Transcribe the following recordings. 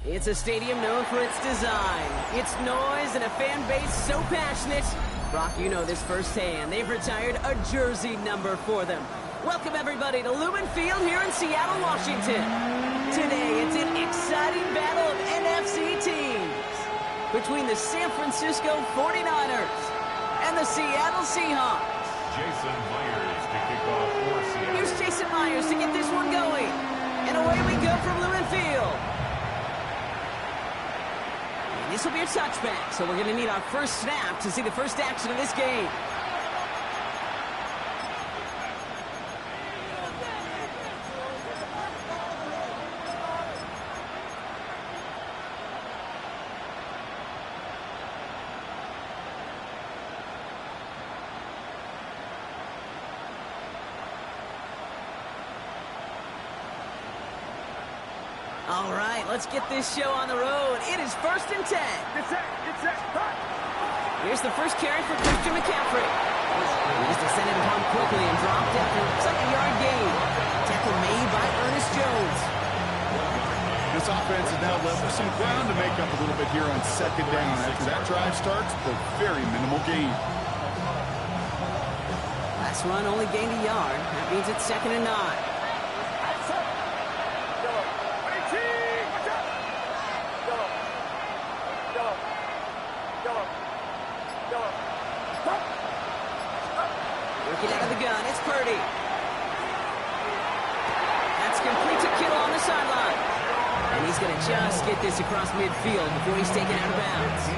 It's a stadium known for its design, its noise, and a fan base so passionate. Brock, you know this firsthand. They've retired a jersey number for them. Welcome, everybody, to Lumen Field here in Seattle, Washington. Today, it's an exciting battle of NFC teams between the San Francisco 49ers and the Seattle Seahawks. Jason Myers to kick off for Seattle. Here's Jason Myers to get this one going. And away we go from Lumen Field. And this will be a touchback, so we're going to need our first snap to see the first action of this game. All right, let's get this show on the road. It is 1st and 10. Get set. Here's the first carry for Christian McCaffrey. He just descended upon quickly and dropped after looks like a yard gain. Tackle made by Ernest Jones. This offense is now left with some ground to make up a little bit here on 2nd down. After that drive starts, the very minimal gain. Last run only gained a yard. That means it's 2nd and 9. Working out of the gun, it's Purdy. That's complete to Kittle on the sideline. And he's going to just get this across midfield before he's taken out of bounds.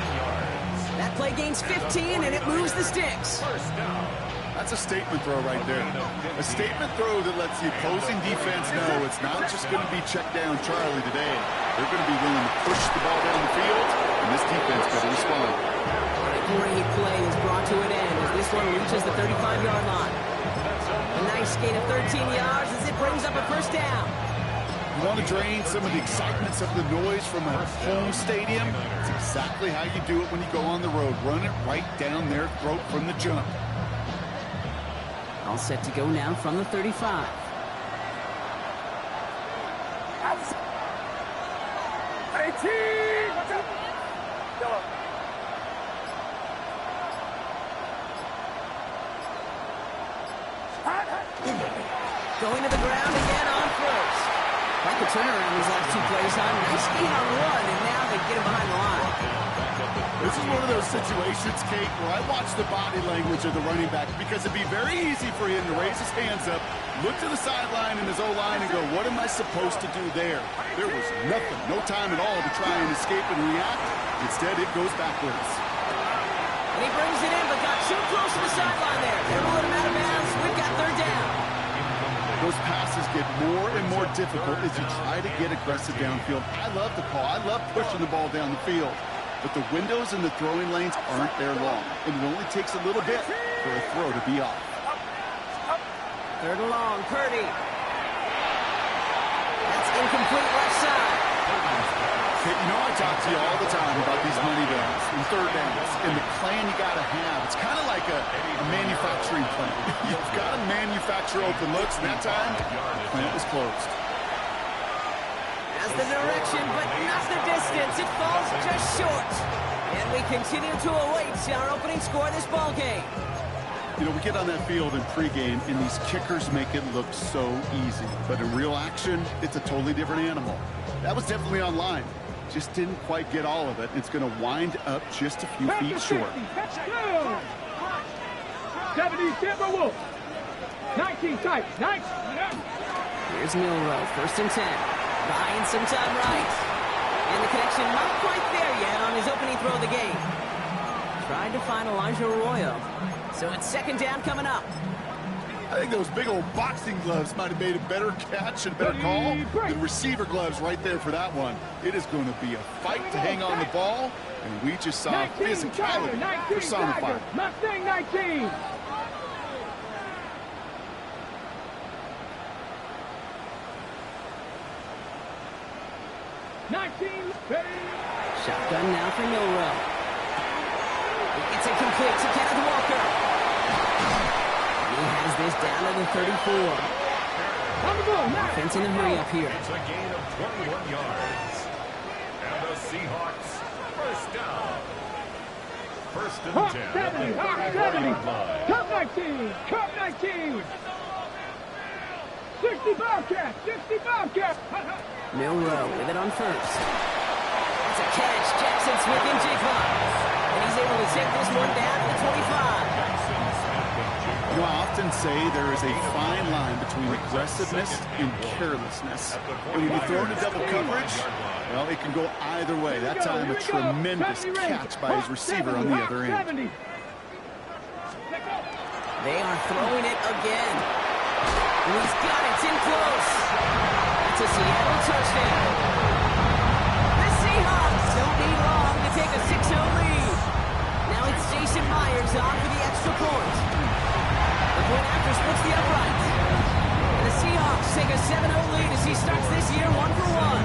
That play gains 15, and it moves the sticks. That's a statement throw right there. A statement throw that lets the opposing defense know it's not just going to be check down Charlie today. They're going to be willing to push the ball down the field, and this defense better respond. A great play is brought to an end as this one reaches the 35-yard line. A nice gain of 13 yards as it brings up a first down. You want to drain some of the excitements of the noise from a home stadium? It's exactly how you do it when you go on the road. Run it right down their throat from the jump. All set to go now from the 35. Going to the ground again on first. Like a turnaround these last two plays, huh? Nice gain on one, and now they get him behind the line. This is one of those situations, Kate, where I watch the body language of the running back because it'd be very easy for him to raise his hands up, look to the sideline in his O-line and go, what am I supposed to do there? There was nothing, no time at all to try and escape and react. Instead, it goes backwards. And he brings it in, but got too close to the sideline there. They're rolling him out of bounds. We've got 3rd down. Those passes get more and more difficult as you try to get aggressive downfield. I love the call. I love pushing the ball down the field. But the windows in the throwing lanes aren't there long, and it only takes a little bit for a throw to be off. 3rd and long, Purdy. That's incomplete left side. Hey, you know I talk to you all the time about these money downs and 3rd downs and the plan you got to have. It's kind of like a manufacturing plant. You've got to manufacture open looks, and that time, the plant was closed. Has the direction, but not the distance. It falls just short. And we continue to await our opening score of this ball game. You know, we get on that field in pregame, and these kickers make it look so easy. But in real action, it's a totally different animal. That was definitely on line. Just didn't quite get all of it. It's going to wind up just a few feet short. 70, Timberwolves. 19 tight. Nice. Here's Milroe, 1st and 10. Buying some time right. And the connection not quite there yet on his opening throw of the game. Tried to find Elijah Arroyo. So it's 2nd down coming up. I think those big old boxing gloves might have made a better catch and better call than receiver gloves right there for that one. It is going to be a fight to hang on the ball, and we just saw physicality personified. Mustang 19. Shotgun now for Milroe. It's incomplete to Kenneth Walker. He has this down to the 34. Offense in a hurry up here. It's a gain of 21 yards. Seahawks. First down. First and Hawk 10 at 70, the Hawk 30-yard 70. line. Cup 19, Cup 19. 60 Bobcats, 60 Bobcats. Milrow with it on first. That's a catch. Jackson Smith and Jigba. And he's able to take this one down to the 25. Jackson Smith and Jigba. You know, I often say there is a fine line between aggressiveness and carelessness. When you be thrown to double coverage, well, it can go either way. That time, a tremendous catch by his receiver on the other end. They are throwing it again. And he's got it. It's in close. That's a Seattle touchdown. The Seahawks don't need long to take a 6-0 lead. Now it's Jason Myers on for the extra point. The point after splits the uprights. And the Seahawks take a 7-0 lead as he starts this year 1-for-1.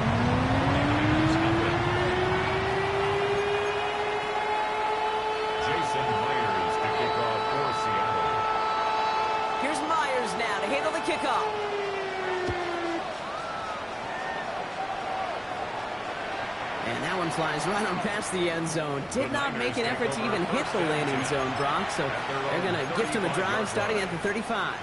Jason Myers to kick off for Seattle. Here's Myers now to handle the kickoff. And that one flies right on past the end zone. Did not make an effort to even hit the landing zone, Brock. So they're going to gift him a drive starting at the 35.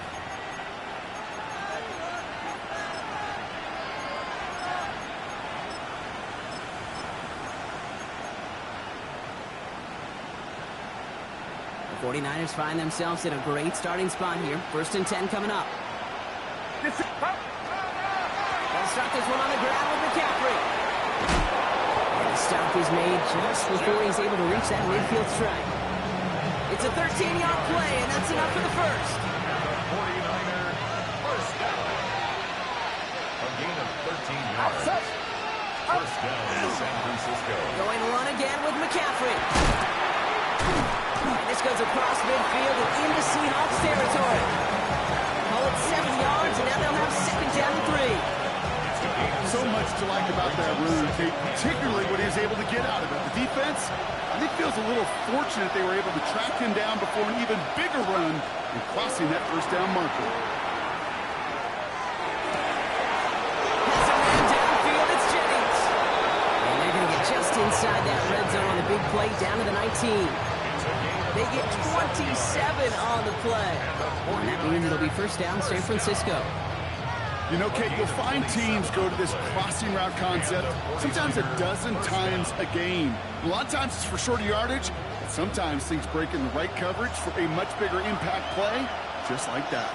The 49ers find themselves in a great starting spot here. First and 10 coming up. They'll start this one on the ground with McCaffrey. And the stop is made just before he's able to reach that midfield strike. It's a 13-yard play, and that's enough for the first. And the 49er first down. A gain of 13 yards. First down to San Francisco. Going run again with McCaffrey. And this goes across midfield and into Seahawks territory. Call it 7 yards, and now they'll have second down and 3. So much to like about that run, Kate, particularly what he was able to get out of it. The defense, I think, feels a little fortunate they were able to track him down before an even bigger run and crossing that first down marker. Has a man downfield, it's Jennings. And they're going to get just inside that red zone on the big play down to the 19. They get 27 on the play. And that means it'll be first down San Francisco. You know, Kate, you'll find teams go to this crossing route concept sometimes a dozen times a game. A lot of times it's for shorter yardage, but sometimes things break in the right coverage for a much bigger impact play, just like that.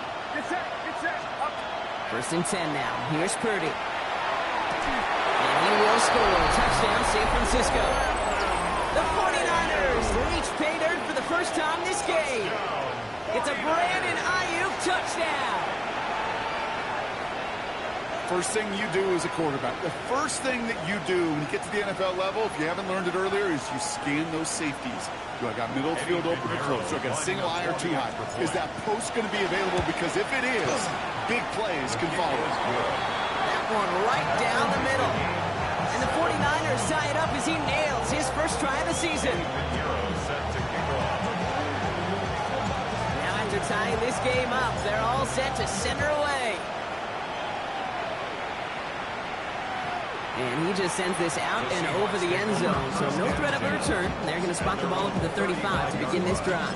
First and 10 now. Here's Purdy. And he will score. Touchdown, San Francisco. The 49ers reach pay dirt for the first time this game. It's a Brandon Ayuk touchdown. First thing you do as a quarterback, the first thing that you do when you get to the NFL level, if you haven't learned it earlier, is you scan those safeties. Do I got middle field open or close? Do I got a single eye or too high? Is that post going to be available? Because if it is, big plays can follow. That one right down the middle. And the 49ers tie it up as he nails his first try of the season. Now after tying this game up, they're all set to send her away. And he just sends this out and over the end zone, so no threat of a return. They're going to spot the ball up at the 35 to begin this drive.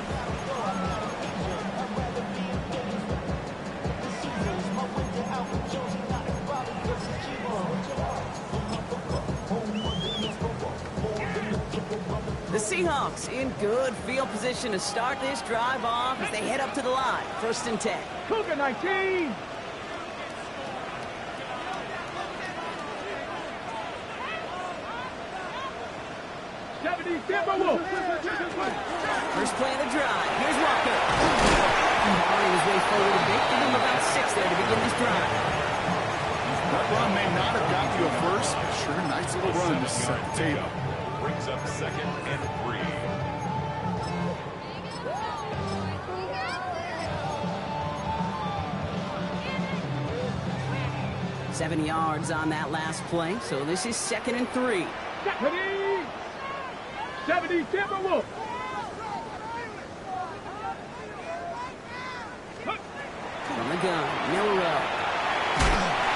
The Seahawks in good field position to start this drive off as they head up to the line. First and 10. Cougar 19. First play of the drive. Here's Walker. Barring his way forward a bit. Give him about 6 there to begin this drive. That run may not have got you a first, but sure, nice little run to set the table. Brings up second and 3. 7 yards on that last play, so this is second and 3. 70 Timberwolves. From the gun, Milrow.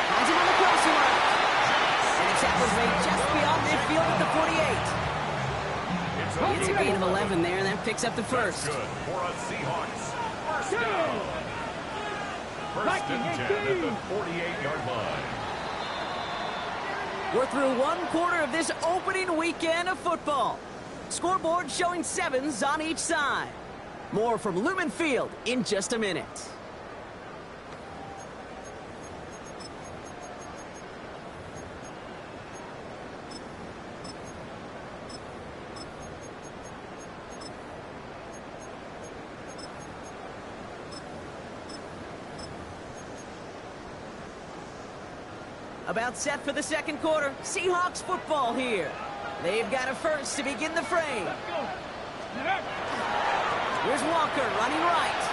Finds him on the crossing line. And the tackle's made just beyond midfield at the It's a gain of 11 there, and that picks up the first. Good for a Seahawks. First down. First and 10 at the 48-yard line. We're through one quarter of this opening weekend of football. Scoreboard showing 7s on each side. More from Lumen Field in just a minute. About set for the second quarter. Seahawks football here. They've got a first to begin the frame. Here's Walker running right.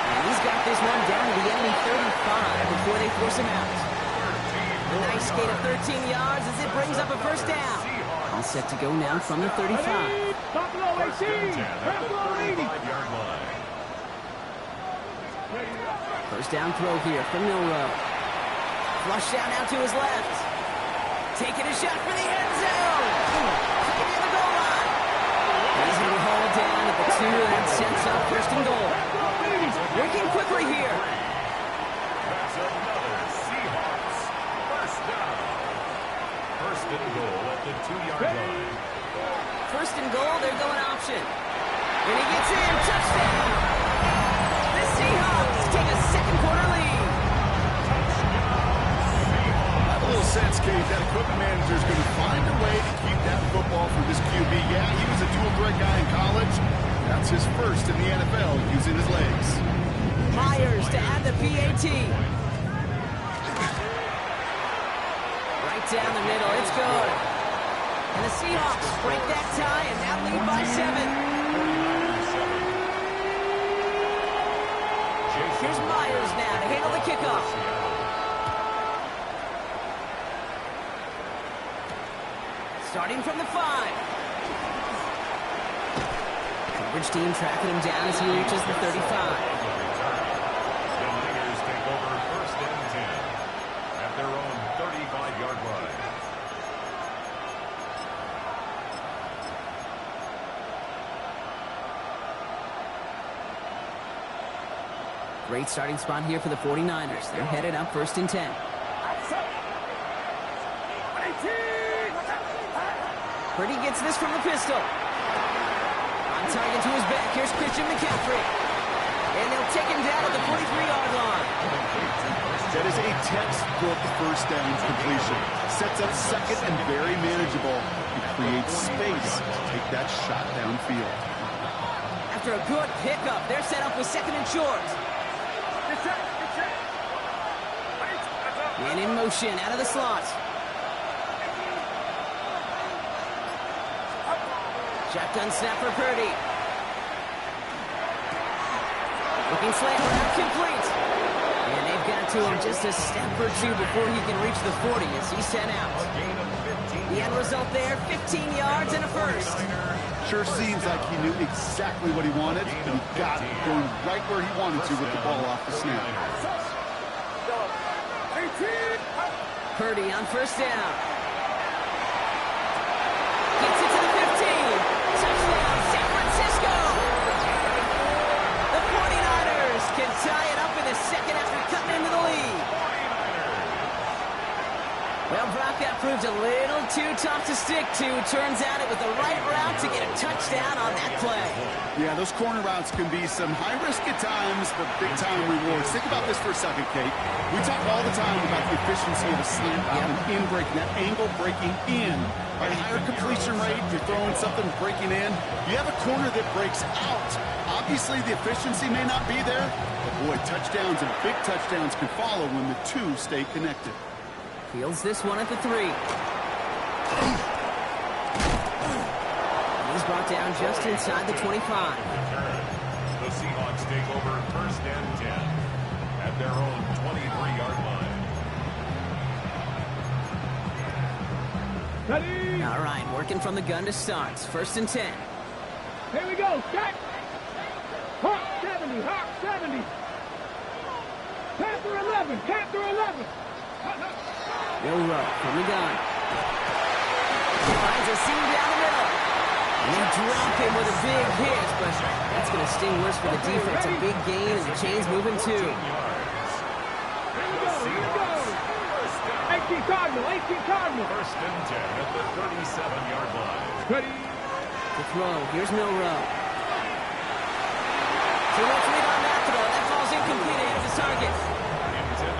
And he's got this one down to the enemy 35 before they force him out. A nice gain of 13 yards as it brings up a first down. All set to go now from the 35. Buffalo 18. Buffalo 80. First down throw here from Milrow. Flush down now to his left. Taking a shot for the end zone. Taking in the goal line. He's going to be hauled down at the 2, and that sets up first and goal. Working quickly here. That's another Seahawks first down. First and goal at the 2-yard line. First and goal, they're going option. And he gets in. Touchdown. The Seahawks take a second quarter lead. I have a little sense, Kate, that equipment manager is going to find a way to keep that football for this QB. Yeah, he was a dual threat guy in college. That's his first in the NFL using his legs. Myers to add the PAT. Right down the middle. It's good. And the Seahawks break that tie and now lead by 7. Here's Myers now to handle the kickoff. Starting from the 5. Coverage team tracking him down as he reaches the 35. The Niners take over first and 10 at their own 35-yard line. Great starting spot here for the 49ers. They're headed up first and 10. Purdy gets this from the pistol. On target to his back. Here's Christian McCaffrey. And they'll take him down at the 43-yard line. That is a textbook first down completion. Sets up second and very manageable. It creates space to take that shot downfield. After a good pickup, they're set up with second and short. And in motion, out of the slot. Shotgun snap for Purdy. Looking slant route complete. And they've got to him just a step or two before he can reach the 40 as he's sent out. The end result there, 15 yards and a first. Sure seems like he knew exactly what he wanted, and he got it, going right where he wanted to with the ball off the snap. Purdy on first down. Gets it to the 15. Touchdown, San Francisco. The 49ers can tie it up in the second after cutting into the lead. Well, Brock, that proved a little too tough to stick to. Turns out it was the right route to get a touchdown on that play. Yeah, those corner routes can be some high risk at times, but big-time rewards. Think about this for a second, Kate. We talk all the time about the efficiency of a slant route and in breaking, that angle breaking in. Right, higher completion rate, you're throwing something breaking in. You have a corner that breaks out. Obviously, the efficiency may not be there, but boy, touchdowns and big touchdowns can follow when the two stay connected. Fields this one at the 3. He's brought down just inside the 25. The Seahawks take over first and 10 at their own 23-yard line. Ready? All right, working from the gun to start. First and 10. Here we go. Set. Hawk 70. Hawk 70. Panther 11. Panther 11. Milrow from the gun. Finds a seam down the middle. And they drop him with a big hit, but that's going to sting worse for the defense. A big gain, and the chain's moving too. 18 Cardinal, 18 Cardinal. First and 10 at the 37-yard line. Ready. The throw. Here's Milroe. Too much lead on that throw. That ball's incomplete ahead of the target.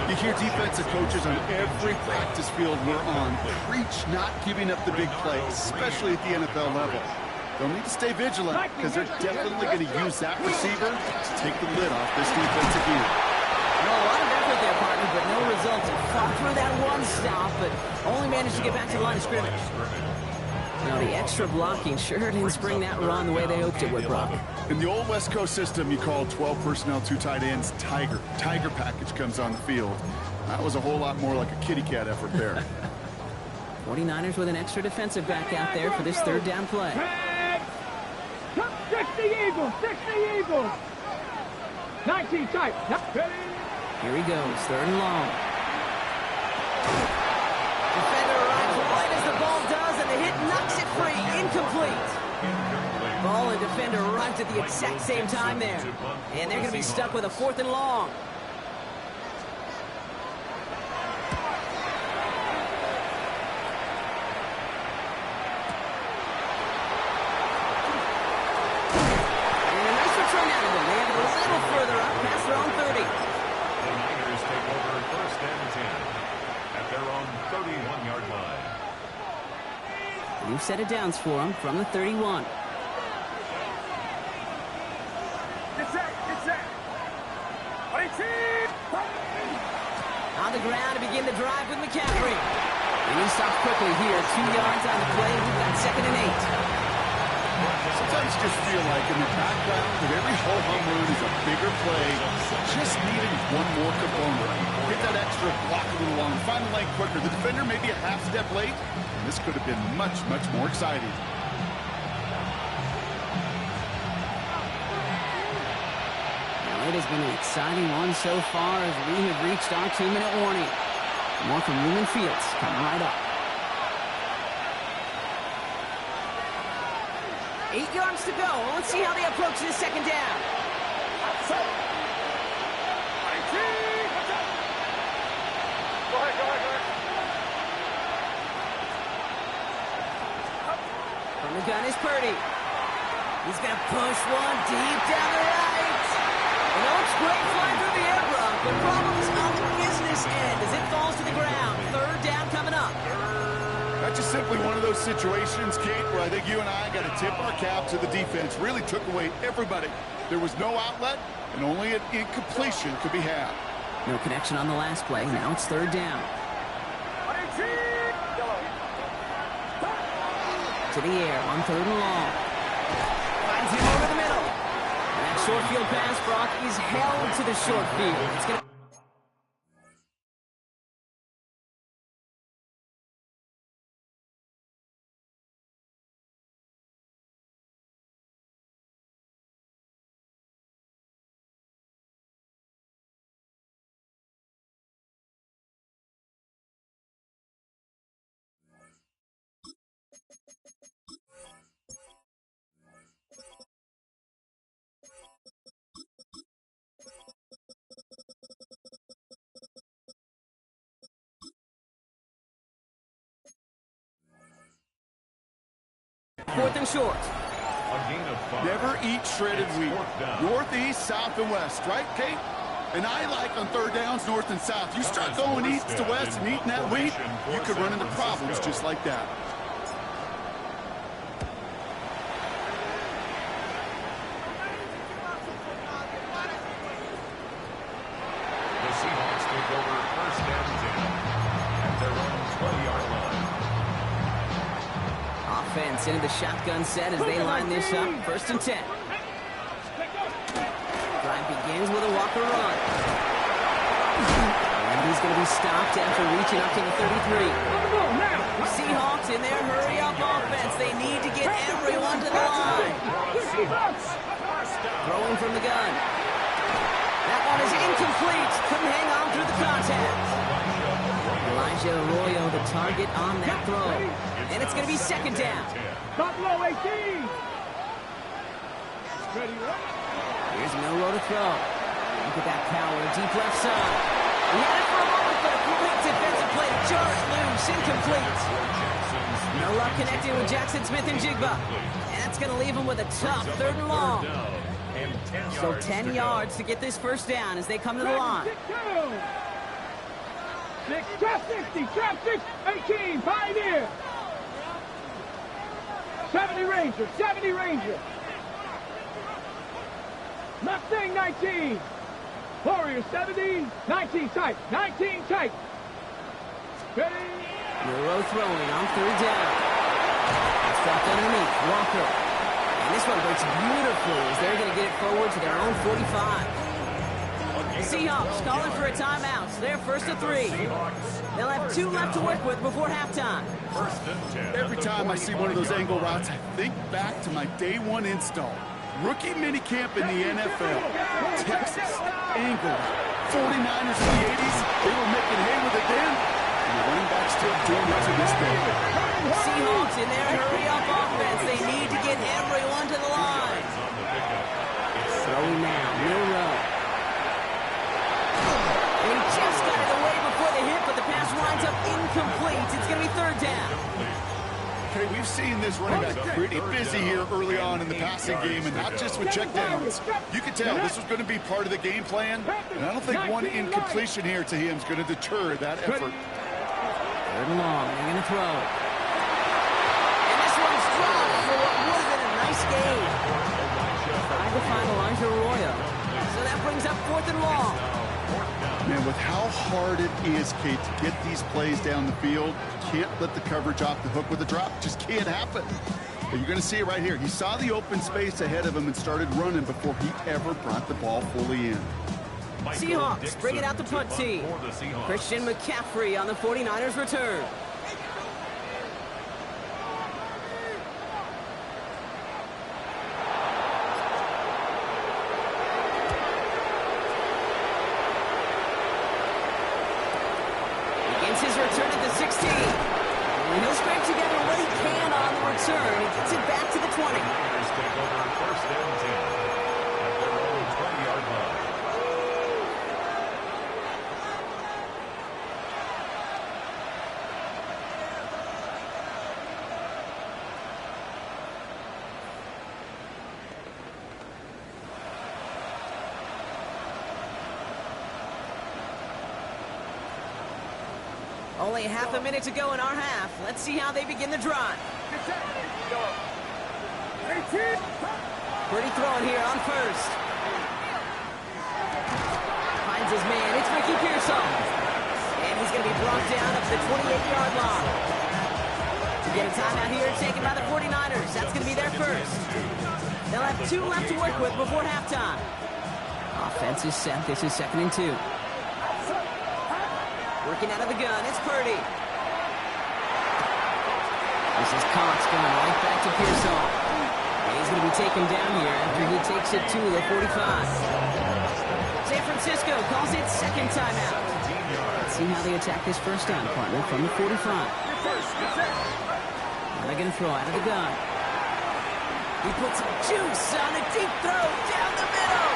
You hear defensive coaches on every practice field we're on preach not giving up the big plays, especially at the NFL level. They'll need to stay vigilant because they're definitely going to use that receiver to take the lid off this defensive unit. No, a lot of effort there, partner, but no results. He fought through that one stop, but only managed to get back to the line of scrimmage. Now, the extra blocking sure didn't spring that run the way they hoped it would, Brock. In the old West Coast system, you call 12 personnel, 2 tight ends, Tiger. Tiger package comes on the field. That was a whole lot more like a kitty cat effort there. 49ers with an extra defensive back out there for this third down play. 60 Eagles, 60 Eagles. 19 tight. Here he goes, third and long. Defender arrives right as the ball does, and the hit knocks it free. Incomplete. Ball and defender arrived at the exact same time there. And they're going to be stuck with a fourth and long. And a nice return out of them. They have it a little further up past their own 30. The Niners take over first and 10 at their own 31-yard line. New set of downs for them from the 31. On the ground to begin the drive with McCaffrey. And he stops quickly here. 2 yards on the play. We've got 2nd and 8. Sometimes you just feel like in the background of every ho-hum run is a bigger play. Just needed one more component. Get that extra block a little longer. Find the lane quicker. The defender may be a half step late. And this could have been much, much more exciting. It has been an exciting one so far as we have reached our 2-minute warning. More from Lumen Fields coming right up. 8 yards to go. Let's see how they approach this second down. From the gun is Purdy. He's going to push one deep down the right. And looks great flying through the air, Brock, but problems on the business end as it falls to the ground. Third down coming up. That's just simply one of those situations, Kate, where I think you and I got to tip our cap to the defense. Really took away everybody. There was no outlet, and only an incompletion could be had. No connection on the last play. Now it's third down. To the air on third and long. Finds him over the middle. And that short field pass, Brock, is held to the short field. It's going to... Fourth and short. A gain of 5. Never eat shredded wheat. North, east, south, and west, right, Kate? And I like on third downs, north and south. You start going east to west and eating that wheat, you could run into problems just like that. The Seahawks take over first and 10 at their own 20-yard line. Offense into the shotgun set as they line this up. First and 10. Drive begins with a Walker run. And he's going to be stopped after reaching up to the 33. Seahawks in their hurry-up offense. They need to get everyone to the line. Throwing from the gun. That one is incomplete. Couldn't hang on through the contact. The Elijah Arroyo, the target on that throw. And it's going to be second down. Buffalo 18. Ready, Here's Milroe to throw. Look at that power, deep left side. He had it for a moment, but a great defensive play to jar it loose, incomplete. No luck connecting with Jackson Smith-Njigba. And that's going to leave him with a tough 3rd and long. So 10 yards to get this first down as they come to the line. 6, trap 60, trap 6, 18, Pioneer. 70 Ranger, 70 Ranger. Mustang 19. Warrior 70, 19 tight, 19 tight. Ready? Milroe throwing on 3rd down. It's dropped underneath, Walker. And this one breaks beautifully as they're going to get it forward to their own 45. Seahawks calling for a timeout. They're first to 3. They'll have 2 left to work with before halftime. Every time I see one of those angle routes, I think back to my day 1 install. Rookie minicamp in the NFL. Texas, angle, 49ers in the 80s. They were making hay with it then. And the running back still doing it to this day. Seahawks in their hurry-up offense. They need to get everyone to the line. Throwing now, Milroe. And he just got it away before the hit, but the pass winds up incomplete. It's going to be 3rd down. Okay, we've seen this running back pretty busy here early on in the passing game, and not just with checkdowns. You could tell this was going to be part of the game plan, and I don't think one incompletion here to him is going to deter that effort. 3rd and long, they're going to throw. And this one's dropped for what would have been a nice gain. Tried to find Elijah Arroyo. So that brings up 4th and long. Man, with how hard it is, Kate, to get these plays down the field, you can't let the coverage off the hook with a drop. It just can't happen. But you're going to see it right here. He saw the open space ahead of him and started running before he ever brought the ball fully in. Seahawks bring it out the punt team. Christian McCaffrey on the 49ers return. Begins his return at the 16. And he'll scrape together what he can on the return. He gets it back to the 20. Take over 1st and 10 at their own 20-yard line. Only half a minute to go in our half. Let's see how they begin the drive. Pretty throwing here on 1st. Finds his man. It's Ricky Pearsall. And he's going to be brought down up to the 28-yard line. To get a timeout here taken by the 49ers. That's going to be their first. They'll have 2 left to work with before halftime. Offense is set. This is 2nd and 2. Working out of the gun, it's Purdy. This is Cox going right back to Pearsall. And he's going to be taken down here after he takes it to the 45. San Francisco calls it 2nd timeout. Let's see how they attack this first down, partner, from the 45. Now they're going to throw out of the gun. He puts some juice on a deep throw down the middle.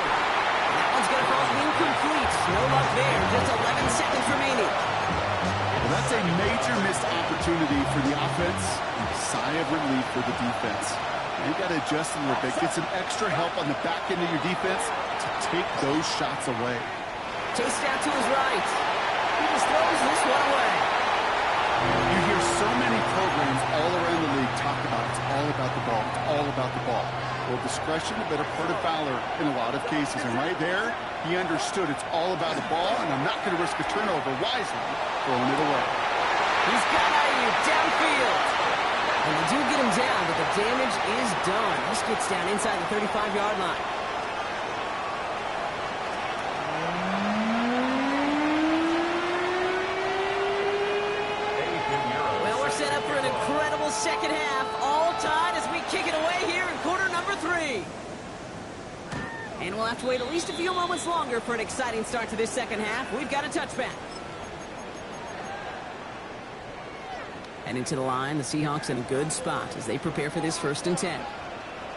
That one's going to fall incomplete. No luck there. Just 11 seconds remaining. Well, that's a major missed opportunity for the offense and a sigh of relief for the defense. You got to adjust a little bit, get some extra help on the back end of your defense to take those shots away. Chased out to his right. He just throws this one away. You hear so many programs all around the league talk about it's all about the ball. It's all about the ball. Well, discretion, a better part of valor in a lot of cases. And right there, he understood it's all about the ball, and I'm not going to risk a turnover wisely, throwing it away. He's got Ayuk downfield. And they do get him down, but the damage is done. This gets down inside the 35-yard line. Well, we're set up for an incredible second half. All tied as we kick it away here in quarter number 3. And we'll have to wait at least a few moments longer for an exciting start to this second half. We've got a touchback. Heading to the line, the Seahawks in a good spot as they prepare for this 1st and 10.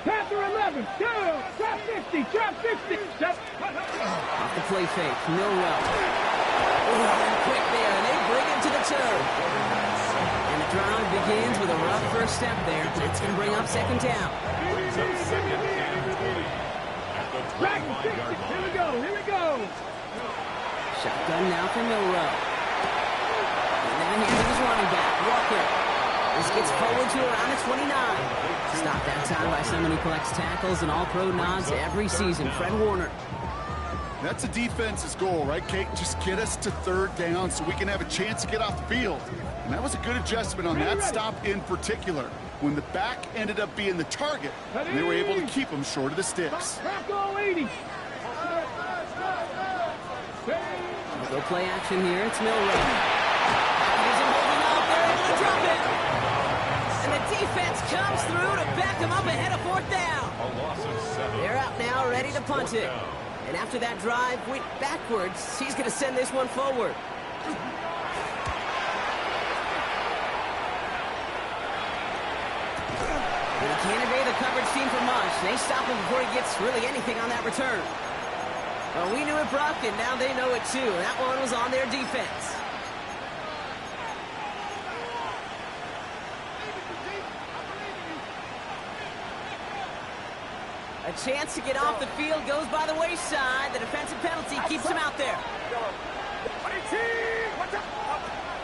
Panther 11, down, trap 50, trap 50. Off the play fake, Milrow. Quick there, and they bring him to the turf. And the drive begins with a rough first step there. It's going to bring up 2nd down. Brings up 2nd and 20 at the 25-yard line. Here we go, here we go. Shotgun now for Milrow. And then here's his running back, Walker. This gets forward to around the 29. Stopped that time by someone who collects tackles and all-pro nods every season, Fred Warner. That's a defense's goal, right, Kate? Just get us to 3rd down so we can have a chance to get off the field. And that was a good adjustment on that stop in particular, when the back ended up being the target, and they were able to keep him short of the sticks. Tackle 80. We'll go play action here. It's Milrow. He's holding out. They're able to drop it. And the defense comes through to back him up ahead of 4th down. A loss of 7. They're out now, ready to punt it. And after that drive went backwards, he's going to send this one forward. And he can't evade the coverage team for much. They stop him before he gets really anything on that return. Well, we knew it, Brock, and now they know it too. That one was on their defense. A chance to get off the field goes by the wayside. The defensive penalty keeps him out there.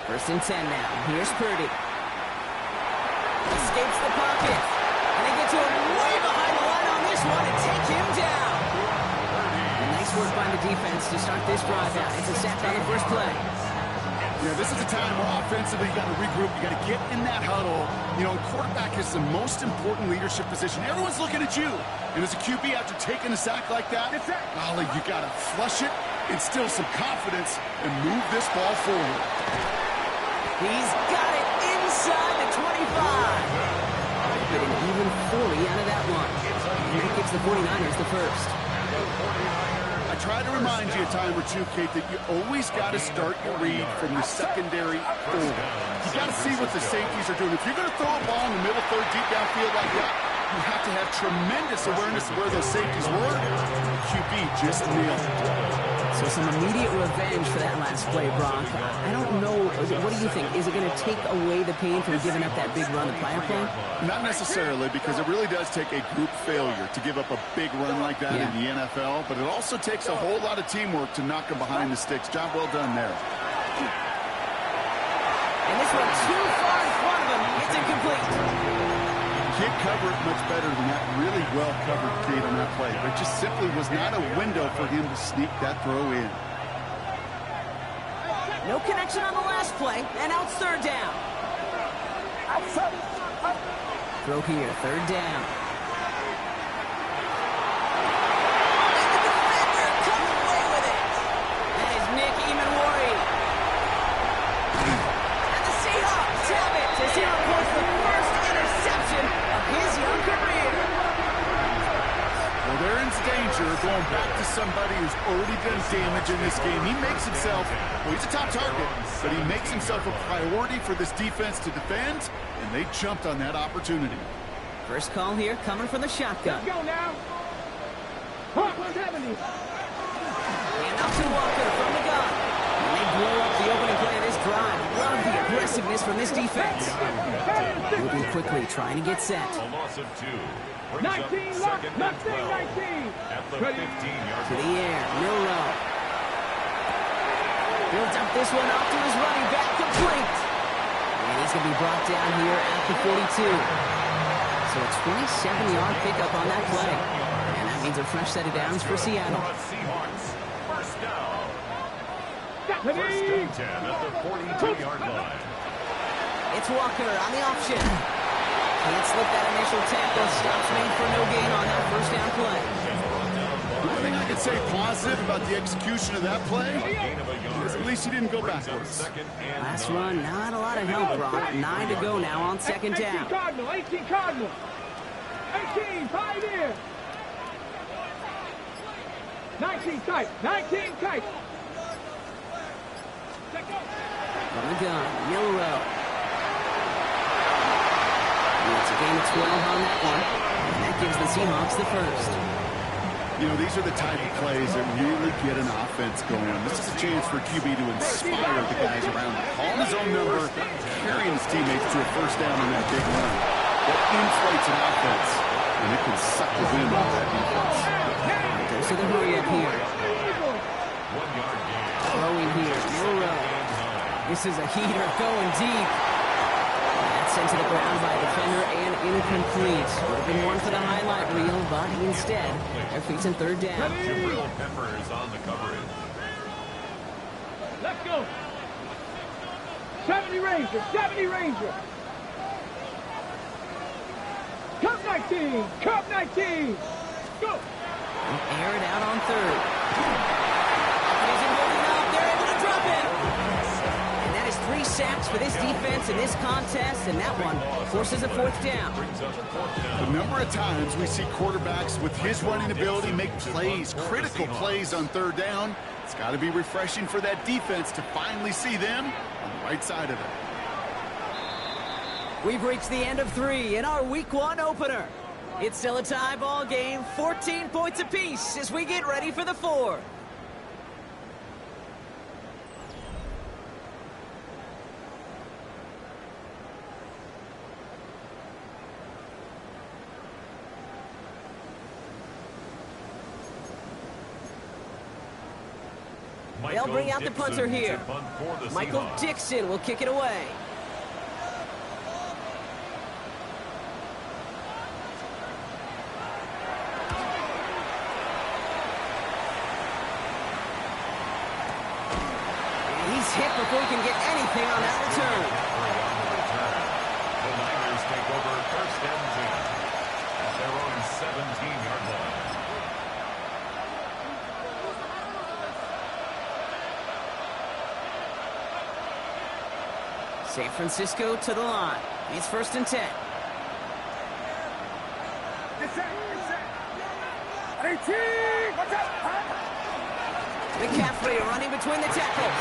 1st and 10 now. Here's Purdy. Escapes the pocket. And they get to him way behind the line on this one and take him down. And nice work by the defense to start this drive out. It's a sack on the first play. Yeah, this is a time where offensively you got to regroup. You got to get in that huddle. You know, quarterback is the most important leadership position. Everyone's looking at you. And as a QB, after taking a sack like that, golly, you got to flush it, instill some confidence, and move this ball forward. He's got it inside the 25. Get an even 40 out of that one. And he gives the 49ers the first. I try to remind you a time or two, Kate, that you always got to start your read from your secondary forward. You got to see what the safeties are doing. If you're going to throw a ball in the middle third, deep downfield like that, you have to have tremendous awareness of where those safeties were. QB just nailed it. So some immediate revenge for that last play, Brock. I don't know. What do you think? Is it going to take away the pain from giving up that big run to play? Not necessarily, because it really does take a group failure to give up a big run like that in the NFL, but it also takes a whole lot of teamwork to knock them behind the sticks. Job well done there. And this one too far in front of him. It's incomplete. Can't cover it much better than that. Really well covered, Kate, on that play. There just simply was not a window for him to sneak that throw in. No connection on the last play, and now it's 3rd down. Throw here, 3rd down. And the defender comes away with it. That is Nick Emanwari. And the Seahawks have it as he reports the first interception of his young career. Well, they're in danger going back to somebody who's already done damage in this game. He makes himself, well, he's a top target, but he makes himself a priority for this defense to defend, and they jumped on that opportunity. First call here coming from the shotgun. Let's go now. Hawk 170. And up to Walker from the gun. And they blow up the opening play of this drive. Love the aggressiveness from this defense. Moving quickly, trying to get set. A loss of 2. 19, lock, 19, 19. At the 15-yard To the air, Milrow. Builds up this one off to his running back, complete. And he's going to be brought down here at the 42. So a 27-yard pickup on that play. And that means a fresh set of downs for Seattle. Seahawks. First down. First and 10 at the 42-yard line. It's Walker on the option. Can't slip that initial tackle. Stops made for no gain on that first down play. The one thing I can say positive about the execution of that play is at least he didn't go backwards. Last run, not a lot of help, Brock. 9 to go now on 2nd down. 18 Cardinal, 18 Cardinal. 18, Pioneer. 19 tight, 19 tight. From the gun, Milrow. a gain of 12 on that one, and that gives the Seahawks the first. You know, these are the type of plays that really get an offense going. This is a chance for QB to inspire the guys around him. Calling his own number, carrying his teammates to a first down on that big run. That inflates an offense, and it can suck the wind out of that defense. Goes to the hurry up here. 1 yard gain. Throwing here, Milroe. This is a heater going deep. That's sent to the ground by a defender and incomplete. Would have been one for the highlight reel, but instead, their feet's in third down. Jabril Peppers on the coverage. Let's go. 70 Ranger, 70 Ranger. Cup 19, Cup 19. Go. Air it out on third. Isn't holding up. They're able to drop it. And that is 3 sacks for this defense in this contest, and that one forces a fourth down. Brings up 4th down. The number of times we see quarterbacks with his running ability make plays, critical plays on third down, it's got to be refreshing for that defense to finally see them on the right side of it. We've reached the end of 3 in our Week 1 opener. It's still a tie ball game, 14 points apiece as we get ready for the 4th. They'll bring out the punter here. Michael Dixon will kick it away. He's hit before he can get anything on that return. The Niners take over 1st and 10 at their own 17-yard line. San Francisco to the line. It's 1st and 10. It's set. 18. What's up? McCaffrey running between the tackles.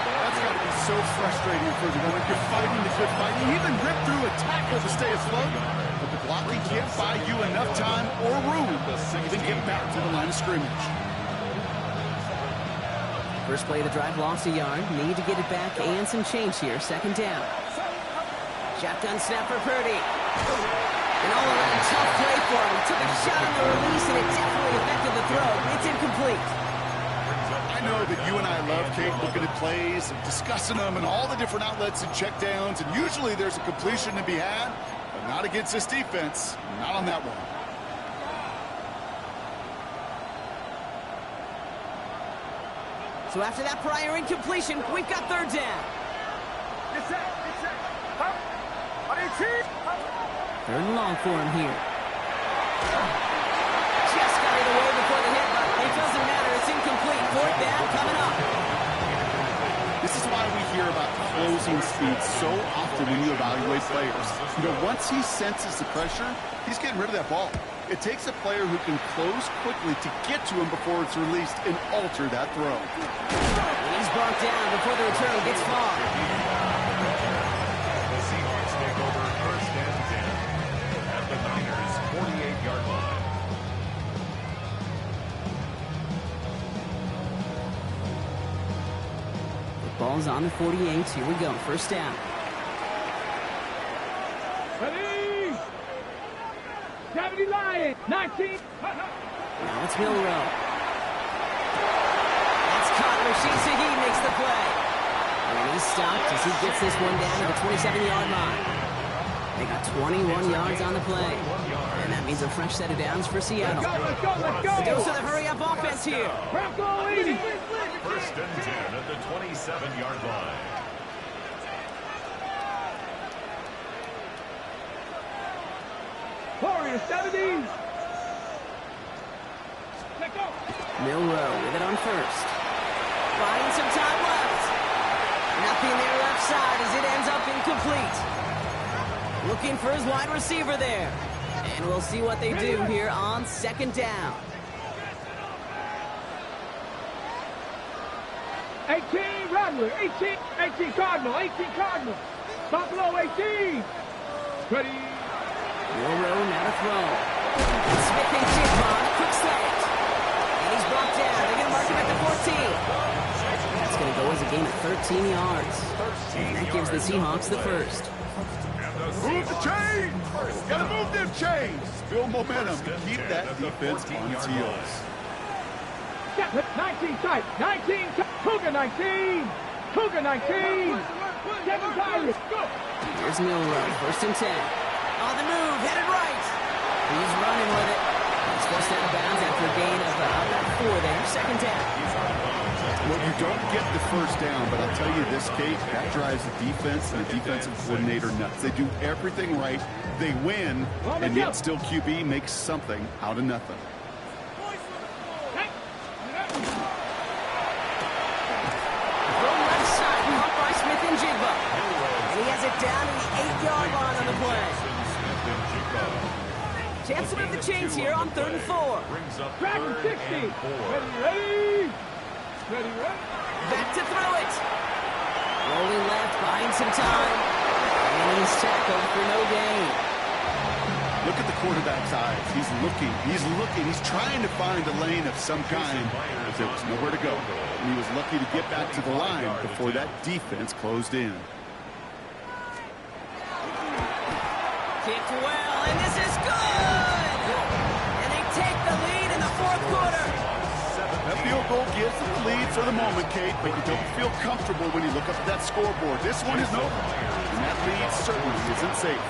That's got to be so frustrating for the one. You're fighting the good fight. You even rip through a tackle to stay afloat, but the blocking can't buy you enough time or room to even get back to the line of scrimmage. First play of the drive lost a yard. Need to get it back and some change here. 2nd down. Shotgun snap for Purdy. An all-around tough play for him. He took a shot on the release, and it definitely affected the throw. It's incomplete. I know that you and I love, Kate, looking at plays and discussing them and all the different outlets and checkdowns, and usually there's a completion to be had, but not against this defense. Not on that one. So after that prior incompletion, we've got 3rd down. It's set. 3rd and long for him here. Just got it away before the hit, but it doesn't matter. It's incomplete. 4th down coming up. This is why we hear about closing speed so often when you evaluate players. You know, once he senses the pressure, he's getting rid of that ball. It takes a player who can close quickly to get to him before it's released and alter that throw. He's brought down before the return gets far. The Seahawks take over 1st and 10 at the Niners' 48-yard line. The ball's on the 48. Here we go. 1st down. Ready. 70 Lions. 19. Now it's Milroe. That's caught. Rashid Shaheed makes the play. And he's stopped as he gets this one down to the 27-yard line. They got 21 yards on the play. And that means a fresh set of downs for Seattle. Let's go. Goes to the hurry-up offense here. Bronco 80. 1st and 10 at the 27-yard line. Warriors 70. Let's go. Milroe with it on 1st. Buying some time left. Nothing there left side as it ends up incomplete. Looking for his wide receiver there. And we'll see what they do here on 2nd down. 18 Rattler. 18 Cardinal. 18 Cardinal. Buffalo 18. Ready. Milroe now to throw. Smith and Jigba, quick slant. And he's brought down. They're going to mark him at the 14. That's going to go as a gain of 13 yards. And that gives the Seahawks the first. Move the chains! Gotta move them chains! Build momentum to keep that defense on its heels. Step it, 19 tight, 19 tight. Cougar 19! Cougar 19! 7 Tigers, go! Here's Milroe, first and 10. On the move, headed right. He's running with it. He's forced out of bounds after a gain of about 4 there. Second down. Well, you don't get the first down, but I'll tell you this, Kate, that drives the defense and the defensive coordinator nuts. They do everything right. They win, and yet still QB makes something out of nothing. From left side, caught by Smith and Jigba. And he has it down to the 8-yard line on the play. Chance to move the chains here on 3rd and 4. Dragon 60! Ready! Ready, ready. Back to throw it. Rolling left, buying some time. And he's tackled for no gain. Look at the quarterback's eyes. He's looking. He's trying to find a lane of some kind, but there was nowhere to go. And he was lucky to get back to the line before that defense closed in. Kicked well, and this is good! And they take the lead in the 4th quarter. That field goal gives them the lead for the moment, Kate, but you don't feel comfortable when you look up at that scoreboard. This one is over, and that lead certainly isn't safe.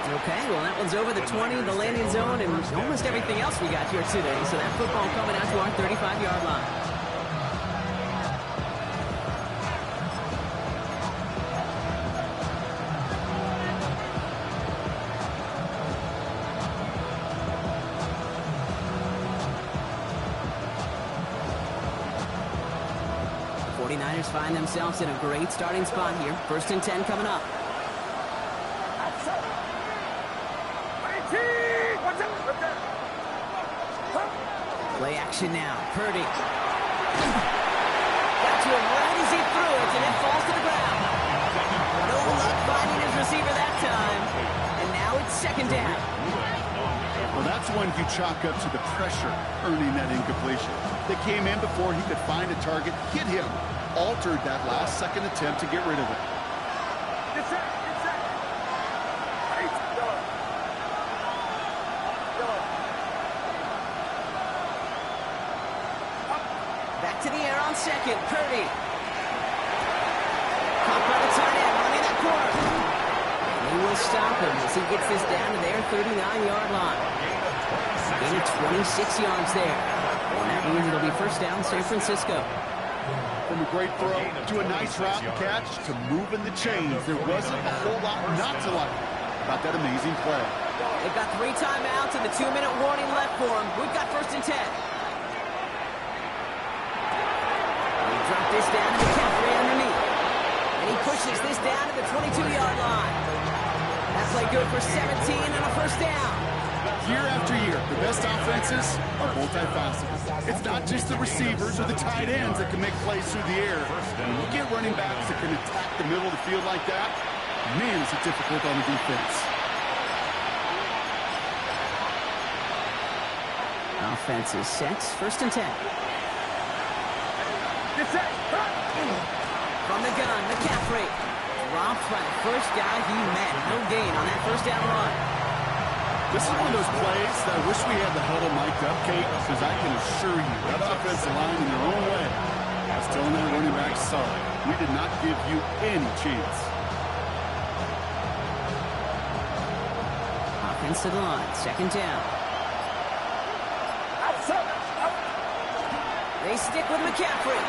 Okay, well, that one's over the 20, the landing zone, and almost everything else we got here today. So that football coming out to our 35-yard line. The 49ers find themselves in a great starting spot here. 1st and 10 coming up. Play action now. Purdy. Got to him right as he threw it, and it falls to the ground. No luck finding his receiver that time. And now it's 2nd down. Well, that's one you chalk up to the pressure earning that incompletion. They came in before he could find a target, hit him, altered that last-second attempt to get rid of it. Back to the air on 2nd. Purdy. Caught by the tight end, running that corner. And he will stop him as he gets this down to their 39-yard line. Gain of 26 yards there. And that means it'll be 1st down, San Francisco. From a great throw to a nice route and catch to moving the chains, there wasn't a whole lot not to like about that amazing play. They've got 3 timeouts and the 2-minute warning left for them. We've got 1st and 10. Drop this down to McCaffrey underneath. And he pushes this down to the 22-yard line. That play good for 17 and a 1st down. Year after year, the best offenses are multifaceted. It's not just the receivers or the tight ends that can make plays through the air. When you get running backs that can attack the middle of the field like that, man, is it difficult on the defense. Offense is set. 1st and 10. From the gun, McCaffrey. Dropped by the first guy he met. No gain on that 1st down run. This is one of those plays that I wish we had the huddle mic'd up, Kate, because I can assure you that offensive line in their own way is telling that running back, sorry, we did not give you any chance. Offense to the line. 2nd down. They stick with McCaffrey.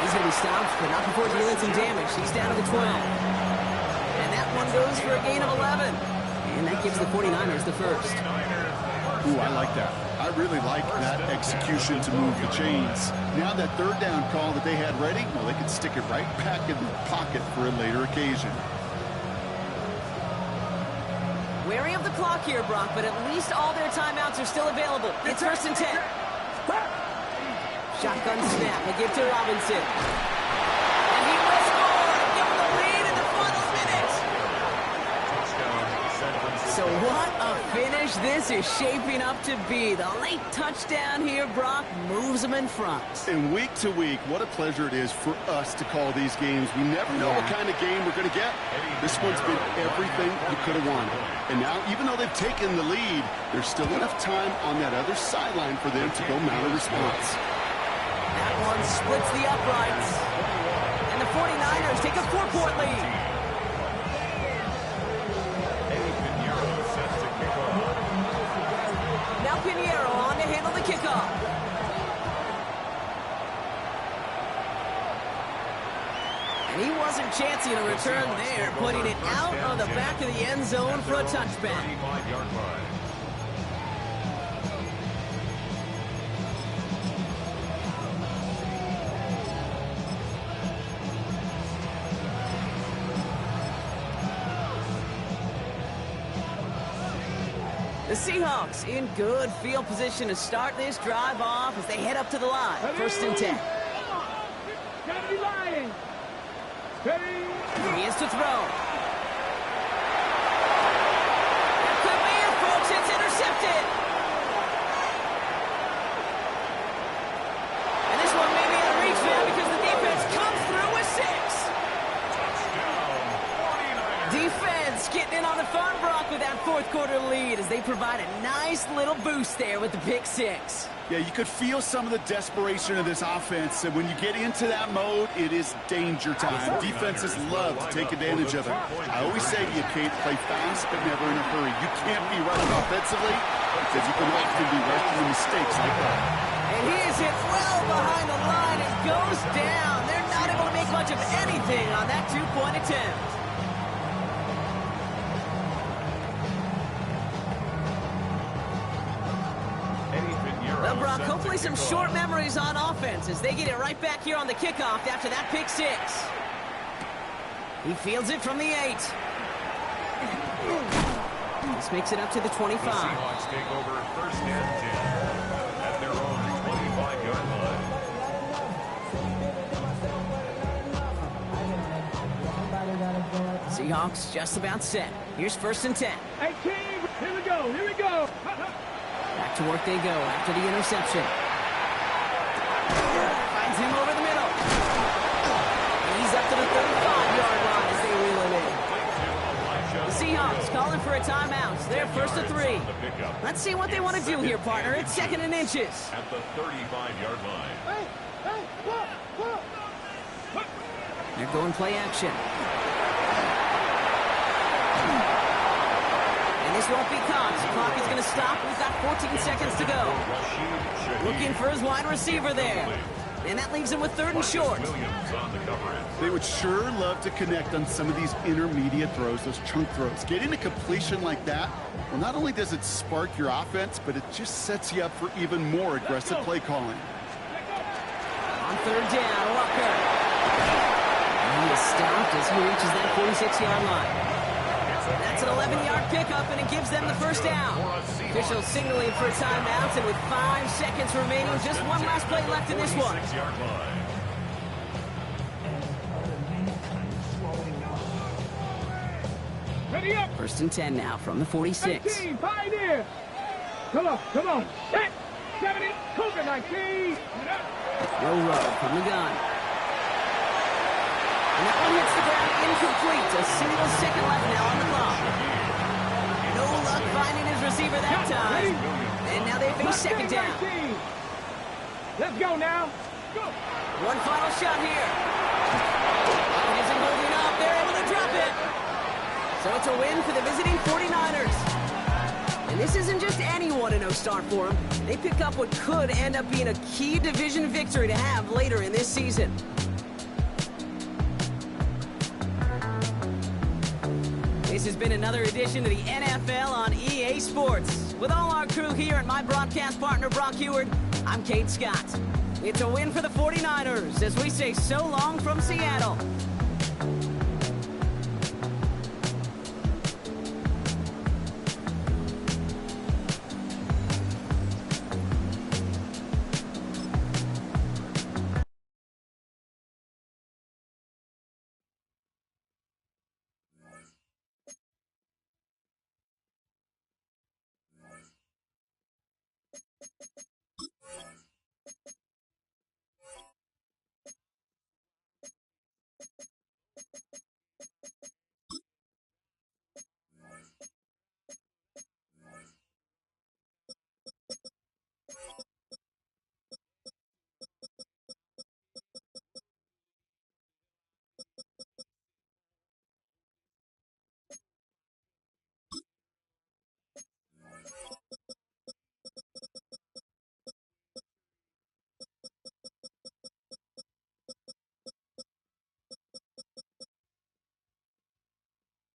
He's going to be stopped, but not before dealing some damage. He's down to the 12. And that one goes for a gain of 11. And that gives the 49ers the 1st. Ooh, I like that. I really like that execution to move the chains. Now that 3rd down call that they had ready, well, they could stick it right back in the pocket for a later occasion. Wary of the clock here, Brock, but at least all their timeouts are still available. It's 1st and 10. Shotgun snap. They give to Robinson. And he will score. Give him the So what a finish this is shaping up to be. The late touchdown here, Brock, moves them in front. And week to week, what a pleasure it is for us to call these games. We never know what kind of game we're going to get. This one's been everything you could have wanted. And now, even though they've taken the lead, there's still enough time on that other sideline for them to go mount a response. That one splits the uprights. And the 49ers take a 4-point lead. Now Pinheiro on to handle the kickoff. And he wasn't chancing a return there, putting it out on the back of the end zone for a touchback. 35-yard line. The Seahawks in good field position to start this drive off as they head up to the line. First and 10. Gotta be lying. He is to throw. That could be it, folks. It's intercepted. And this one may be out of reach now because the defense comes through with 6. Defense getting in on the fun, Brock, with that fourth quarter lead as they provide a nice little boost there with the pick 6. Yeah, you could feel some of the desperation of this offense. And when you get into that mode, it is danger time. Defenses love to take advantage of it. I always say to you, Kate, play fast but never in a hurry. You can't be running offensively because you can often be making mistakes like that. And he is hit well behind the line and goes down. They're not able to make much of anything on that 2-point attempt. Well, Brock, hopefully some short memories on offense as they get it right back here on the kickoff after that pick 6. He fields it from the 8. This makes it up to the 25. The Seahawks take over first and 10 at their own 25-yard line. Seahawks just about set. Here's first and 10. 18. Here we go. Here we go. Back to work they go after the interception. Finds him over the middle. He's up to the 35-yard line as they reel him in. The Seahawks calling for a timeout. They're first to 3. Let's see what they want to do here, partner. It's 2nd and inches. At the 35-yard line. They're going play action. This won't be caught. The clock is going to stop. We've got 14 seconds to go. Looking for his wide receiver there. And that leaves him with 3rd and short. They would sure love to connect on some of these intermediate throws, those chunk throws. Getting a completion like that, well, not only does it spark your offense, but it just sets you up for even more aggressive play calling. On 3rd down, Walker. And he is stopped as he reaches that 46-yard line. That's an 11-yard pickup, and it gives them the first down. Officials signaling for a timeout, and with 5 seconds remaining, just one last play left in this one. Ready up. First and 10 now from the 46. 18. Pioneer. Come on. Come on. 70. Cougar 19. Row from the gun. And that one hits the ground incomplete. A single second left now on the clock. No luck finding his receiver that time. And now they face 2nd down. Let's go now. Go. One final shot here. It isn't holding up. They're able to drop it. So it's a win for the visiting 49ers. And this isn't just anyone to no start for them. They pick up what could end up being a key division victory to have later in this season. This has been another edition of the NFL on EA Sports. With all our crew here and my broadcast partner, Brock Huard, I'm Kate Scott. It's a win for the 49ers as we say so long from Seattle.